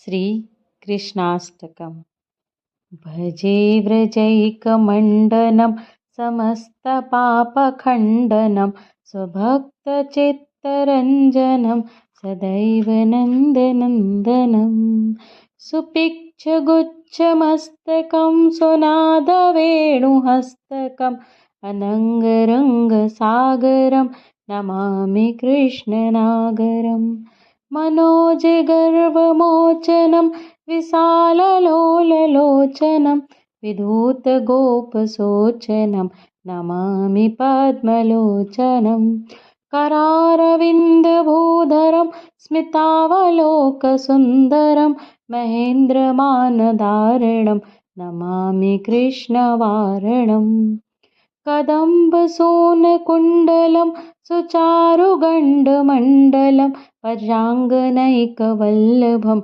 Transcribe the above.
श्रीकृष्णाष्टकम्। भजे व्रजैकमण्डनं समस्तपापखण्डनं स्वभक्तचित्तरञ्जनं सदैव नन्दनन्दनं सुपिच्छगुच्छमस्तकं सुनादवेणुहस्तकम् अनङ्गरङ्गसागरं नमामि कृष्णनागरम् मनोजगर्वमोचनं विशाललोललोचनं विधूतगोपशोचनं नमामि पद्मलोचनं करारविन्दभूधरं स्मितावलोकसुन्दरं महेन्द्रमानधारणं नमामि कृष्णवारणम् कदम्बसूनकुण्डलं सुचारुगण्डमण्डलं पर्याङ्गनैकवल्लभं